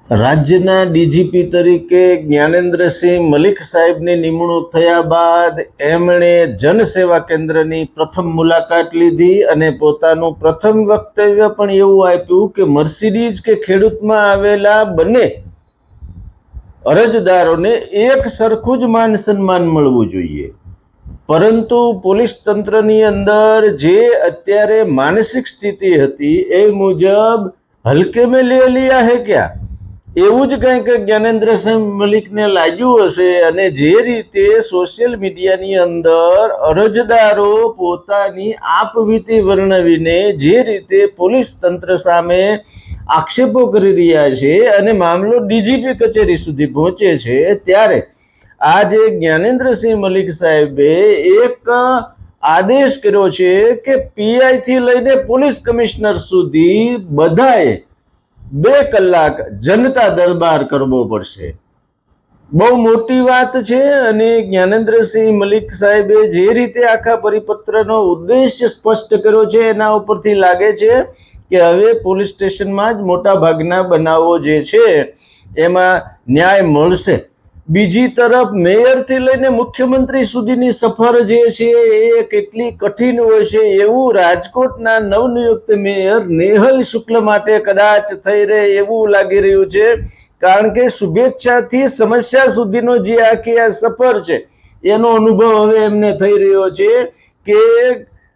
રાજ્યના ડીજીપી તરીકે જ્ઞાનેન્દ્રસિંહ મલિક સાહેબની નિમણૂક થયા બાદ એમણે જનસેવા કેન્દ્રની પ્રથમ મુલાકાત લીધી અને પોતાનું પ્રથમ વક્તવ્ય પણ એવું આપ્યું કે મર્સિડીઝ કે ખેડૂતમાં આવેલા બંને અરજદારોને એક સરખું જ માન સન્માન મળવું જોઈએ, પરંતુ પોલીસ તંત્રની અંદર જે અત્યારે માનસિક સ્થિતિ હતી એ મુજબ હલકે મેં લે લિયા હે ક્યા એવું જ કંઈક જ્ઞાનેન્દ્રસિંહ મલિકને લાગ્યું હશે અને જે રીતે સોશિયલ મીડિયાની અંદર અરજદારો પોતાની આપવીતી વર્ણવીને જે રીતે પોલીસ તંત્ર સામે આક્ષેપો કરી રહ્યા છે અને મામલો ડીજીપી કચેરી સુધી પહોંચે છે, ત્યારે આજે જ્ઞાનેન્દ્રસિંહ મલિક સાહેબે એક આદેશ કર્યો છે કે પીઆઈ થી લઈને પોલીસ કમિશનર સુધી બધાએ 2 કલાક જનતા દરબાર કરવો પડશે. બહુ મોટી વાત છે અને જ્ઞાનેન્દ્રસિંહ મલિક સાહેબે જે રીતે આખા પરિપત્રનો ઉદ્દેશ્ય સ્પષ્ટ કર્યો છે એના ઉપરથી લાગે છે કે હવે પોલીસ સ્ટેશનમાં જ મોટા ભાગના બનાવો જે છે એમાં ન્યાય મળશે. બીજી તરફ મેયરથી લઈને મુખ્યમંત્રી સુધીની સફર જે છે એ કેટલી કઠિન હોય છે એવું રાજકોટના નવનિયુક્ત મેયર નેહલ શુક્લ માટે કદાચ થઈ રહે એવું લાગી રહ્યું છે, કારણ કે શુભેચ્છાથી સમસ્યા સુધીનો જે આખી આ સફર છે એનો અનુભવ હવે એમને થઈ રહ્યો છે કે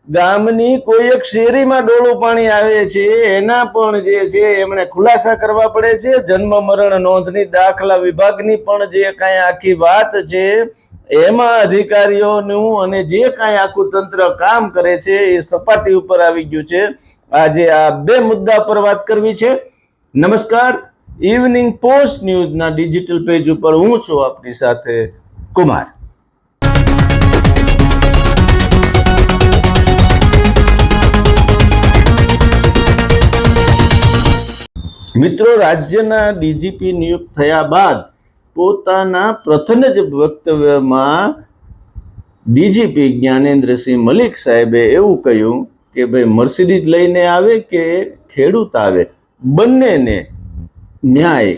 ગામની કોઈ એક શેરીમાં ડોળું પાણી આવે છે એના પણ જે છે એમણે ખુલાસા કરવા પડે છે. જન્મ મરણ નોંધણી દાખલા વિભાગની પણ જે કાંઈ આખી વાત છે એમાં અધિકારીઓનું અને જે કાંઈ આખું તંત્ર કામ કરે છે એ સપાટી ઉપર આવી ગયું છે. આજે આ 2 મુદ્દા પર વાત કરવી છે. નમસ્કાર, ઇવનિંગ પોસ્ટ ન્યૂઝના ડિજિટલ પેજ ઉપર હું છું આપની સાથે કુમાર. મિત્રો, રાજ્યના ડીજીપી નિયુક્ત થયા બાદ પોતાના પ્રથમ જ વક્તવ્યમાં ડીજીપી જ્ઞાનેન્દ્રસિંહ મલિક સાહેબે એવું કહ્યું કે ભાઈ મર્સિડીઝ લઈને આવે કે ખેડૂત આવે, બંનેને ન્યાય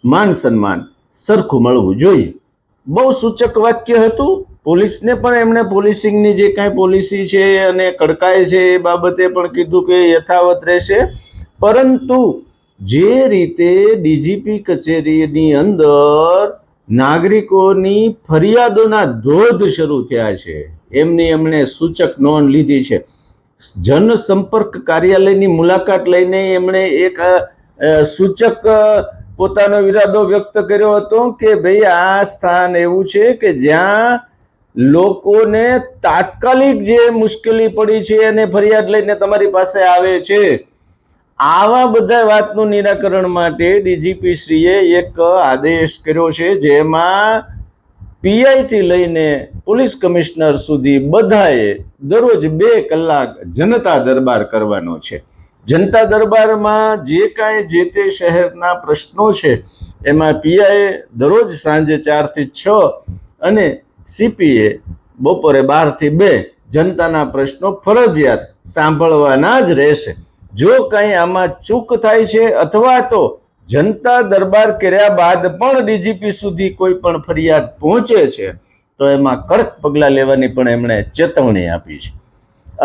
માન સન્માન સરખું મળવું જોઈએ. બહુ સૂચક વાક્ય હતું. પોલીસને પણ એમણે પોલીસિંગની જે કાંઈ પોલિસી છે અને કડકાઈ છે એ બાબતે પણ કીધું કે યથાવત રહેશે, પરંતુ જે રીતે ડીજીપી કચેરીની અંદર નાગરિકોની ફરિયાદોના ધોધ શરૂ થયા છે એમની એમણે સૂચક નોંધ લીધી છે. જનસંપર્ક કાર્યાલયની મુલાકાત લઈને એમણે એક સૂચક પોતાનો ઈરાદો વ્યક્ત કર્યો હતો કે ભાઈ આ સ્થાન એવું છે કે જ્યાં લોકોને તાત્કાલિક જે મુશ્કેલી પડી છે અને ફરિયાદ લઈને તમારી પાસે આવે છે, આવા બધા વાતનું નિરાકરણ માટે ડીજીપી શ્રીએ એક આદેશ કર્યો છે જેમાં પીઆઈ થી લઈને પોલીસ કમિશનર સુધી બધાએ દરરોજ 2 કલાક જનતા દરબાર કરવાનો છે. જનતા દરબારમાં જે કાંઈ જે તે શહેરના પ્રશ્નો છે એમાં પીઆઈ દરરોજ સાંજે 4 થી 6 અને સીપીએ બપોરે 12 થી 2 જનતાના પ્રશ્નો ફરજિયાત સાંભળવાના જ રહેશે. જો કંઈ આમાં ચૂક થાય છે અથવા તો જનતા દરબાર કર્યા બાદ પણ ડીજીપી સુધી કોઈ પણ ફરિયાદ પહોંચે છે તો એમાં કડક પગલાં લેવાની પણ એમણે ચેતવણી આપી છે.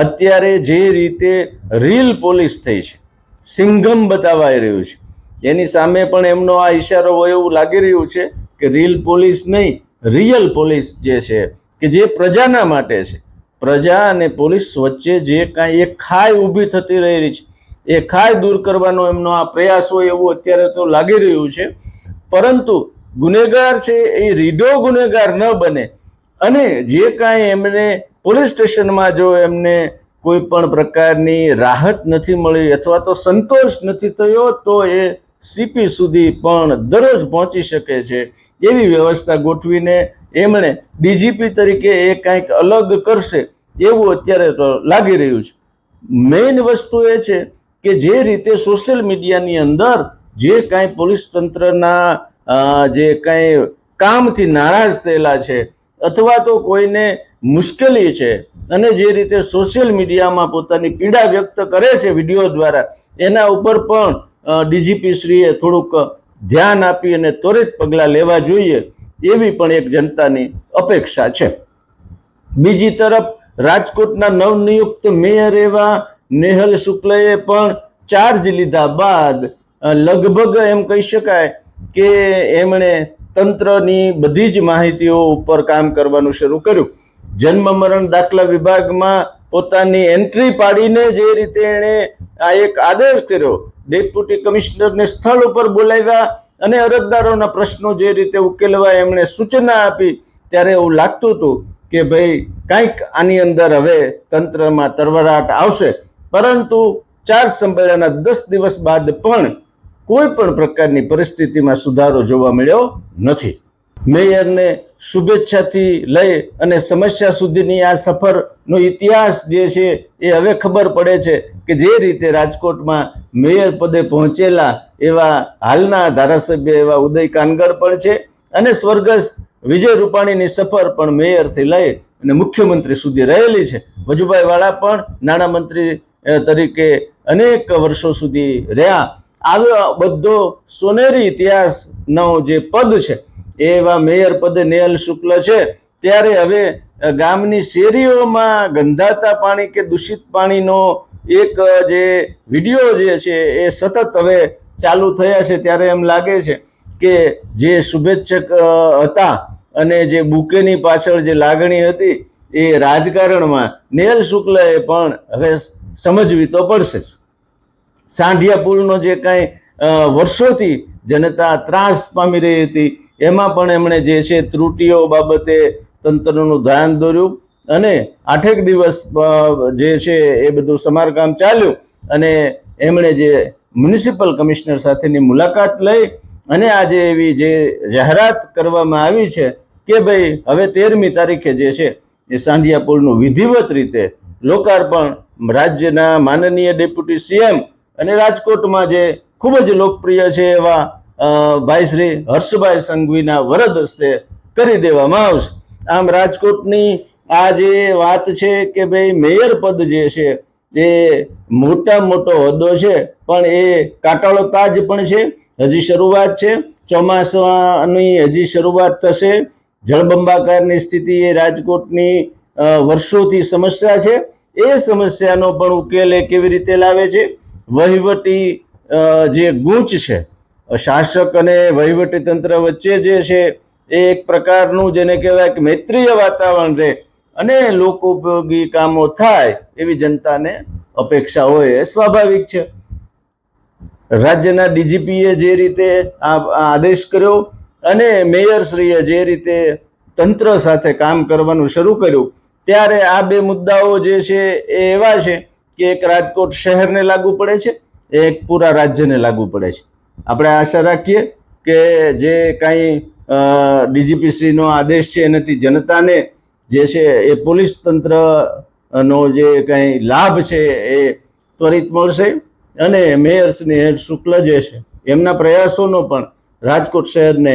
અત્યારે જે રીતે રીલ પોલીસ થઈ છે, સિંઘમ બતાવાઈ રહ્યું છે, એની સામે પણ એમનો આ ઈશારો હોય એવું લાગી રહ્યું છે કે રીલ પોલીસ નહીં, રિયલ પોલીસ જે છે કે જે પ્રજાના માટે છે, પ્રજા અને પોલીસ વચ્ચે જે કાંઈ એક ખાઈ ઊભી થતી રહી છે એ ખાઈ દૂર કરવાનો એમનો આ પ્રયાસ હોય એવું અત્યારે તો લાગી રહ્યું છે. પરંતુ ગુનેગાર છે એ રીઢો ગુનેગાર ન બને અને જે કાંઈ એમને પોલીસ સ્ટેશનમાં જો એમને કોઈ પણ પ્રકારની રાહત નથી મળી અથવા તો સંતોષ નથી થયો તો એ સીપી સુધી પણ દરરોજ પહોંચી શકે છે એવી વ્યવસ્થા ગોઠવીને એમણે ડીજીપી તરીકે એ કંઈક અલગ કરશે એવું અત્યારે તો લાગી રહ્યું છે. મેઇન વસ્તુ એ છે કે જે રીતે સોશિયલ મીડિયાની અંદર જે કાંઈ પોલીસ તંત્રના જે કાંઈ કામથી નારાજ થયેલા છે અથવા તો કોઈને મુશ્કેલી છે અને જે રીતે સોશિયલ મીડિયામાં પોતાની પીડા વ્યક્ત કરે છે વિડીયો દ્વારા, એના ઉપર પણ ડીજીપી શ્રીએ થોડુંક ધ્યાન આપી અને ત્વરિત પગલાં લેવા જોઈએ એવી પણ એક જનતાની અપેક્ષા છે. બીજી તરફ રાજકોટના નવનિયુક્ત મેયર એવા નેહલ શુક્લએ પણ ચાર્જ લીધા બાદ લગભગ એમ કહી શકાય કે એમણે તંત્રની બધી જ માહિતીઓ ઉપર કામ કરવાનું શરૂ કર્યું. જન્મ મરણ દાખલા વિભાગમાં પોતાની એન્ટ્રી પાડીને જે રીતે એણે આ એક આદેશ કર્યો, ડેપ્યુટી કમિશનરને સ્થળ ઉપર બોલાવ્યા અને અરજદારોના પ્રશ્નો જે રીતે ઉકેલવા એમણે સૂચના આપી, ત્યારે એવું લાગતું હતું કે ભાઈ કંઈક આની અંદર હવે તંત્રમાં તરવરાટ આવશે. પરંતુ ચાર્જ સંભાળ્યાના 10 દિવસ બાદ પણ કોઈ પણ પ્રકારની પરિસ્થિતિમાં સુધારો જોવા મળ્યો નથી. મેયરને શુભેચ્છાથી લઈ અને સમસ્યા સુધીની આ સફરનો ઇતિહાસ જે છે એ હવે ખબર પડે છે કે જે રીતે રાજકોટમાં મેયર પદે પહોંચેલા એવા હાલના ધારાસભ્ય એવા ઉદય કાનગડ પણ છે અને સ્વર્ગસ્થ વિજય રૂપાણીની સફર પણ મેયરથી લઈ અને મુખ્યમંત્રી સુધી રહેલી છે. વજુભાઈ વાળા પણ નાણામંત્રી તરીકે અનેક વર્ષો સુધી રહ્યા. આવો બધો સોનેરી ઇતિહાસનો જે પદ છે એવા મેયર પદે નેહલ શુક્લ છે. ત્યારે હવે ગામની શેરીઓમાં ગંધાતા પાણી કે દૂષિત પાણીનો એક જે વિડીયો જે છે એ સતત હવે ચાલુ થયા છે. ત્યારે એમ લાગે છે કે જે શુભેચ્છક હતા અને જે બુકેની પાછળ જે લાગણી હતી એ રાજકારણમાં નેહલ શુક્લએ પણ હવે સમજવી તો પડશે. સાંઢિયા પુલનો જે કાંઈ વર્ષોથી જનતા ત્રાસ પામી રહી હતી એમાં પણ એમણે જે છે ત્રુટીઓ બાબતે તંત્રનું ધ્યાન દોર્યું અને 8 દિવસ જે છે એ બધું સમારકામ ચાલ્યું અને એમણે જે મ્યુનિસિપલ કમિશનર સાથેની મુલાકાત લઈ અને આજે એવી જે જાહેરાત કરવામાં આવી છે કે ભાઈ હવે 13મી તારીખે જે છે એ સાંઢિયા પુલનું વિધિવત રીતે લોકાર્પણ રાજ્યના માનનીય ડેપ્યુટી સીએમ અને રાજકોટમાં જે ખૂબ જ લોકપ્રિય છે એવા ભાઈ શ્રી હર્ષભાઈ સંઘવીના વરદ હસ્તે કરી દેવામાં આવશે. આમ રાજકોટની આ જે વાત છે કે ભાઈ મેયર પદ જે છે એ મોટા મોટો હોદ્દો છે પણ એ કાંટાળો તાજ પણ છે. હજી શરૂઆત છે, ચોમાસાની હજી શરૂઆત થશે. જળબંબાકારની સ્થિતિ એ રાજકોટની વર્ષોથી સમસ્યા છે. એ સમસ્યાનો પણ ઉકેલ એ કેવી રીતે લાવે છે? વહીવટી જે ગૂંચ છે શાસક અને વહીવટી તંત્ર વચ્ચે જે છે એ એક પ્રકારનું જેને કહેવાય કે મૈત્રીય વાતાવરણ રહે અને લોકો ઉપયોગી કામો થાય એવી જનતાને અપેક્ષા હોય એ સ્વાભાવિક છે. રાજ્યના ડીજીપીએ જે રીતે આ આદેશ કર્યો અને મેયરશ્રીએ જે રીતે તંત્ર સાથે કામ કરવાનું શરૂ કર્યું, ત્યારે આ બે મુદ્દાઓ જે છે એ એવા છે કે એક રાજકોટ શહેરને લાગુ પડે છે, એક પૂરા રાજ્યને લાગુ પડે છે. આપણે આશા રાખીએ કે જે કાંઈ ડીજીપી શ્રીનો આદેશ છે એનાથી જનતાને જે છે એ પોલીસ તંત્રનો જે કાંઈ લાભ છે એ ત્વરિત મળશે અને મેયર શ્રી નેહલ શુક્લ જે છે એમના પ્રયાસોનો પણ રાજકોટ શહેરને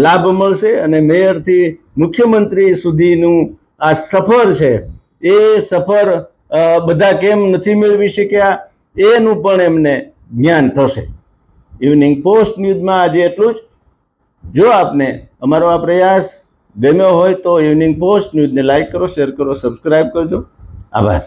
લાભ મળશે અને મેયરથી મુખ્યમંત્રી સુધીનું આ સફર છે એ સફર બધા કેમ નથી મેળવી શક્યા એનું પણ એમને જ્ઞાન થશે. ઇવનિંગ પોસ્ટ ન્યૂઝમાં આજે એટલું જ. જો આપને અમારો આ પ્રયાસ ગમ્યો હોય તો ઇવનિંગ પોસ્ટ ન્યૂઝને લાઈક કરો, શેર કરો, સબસ્ક્રાઈબ કરજો. આભાર.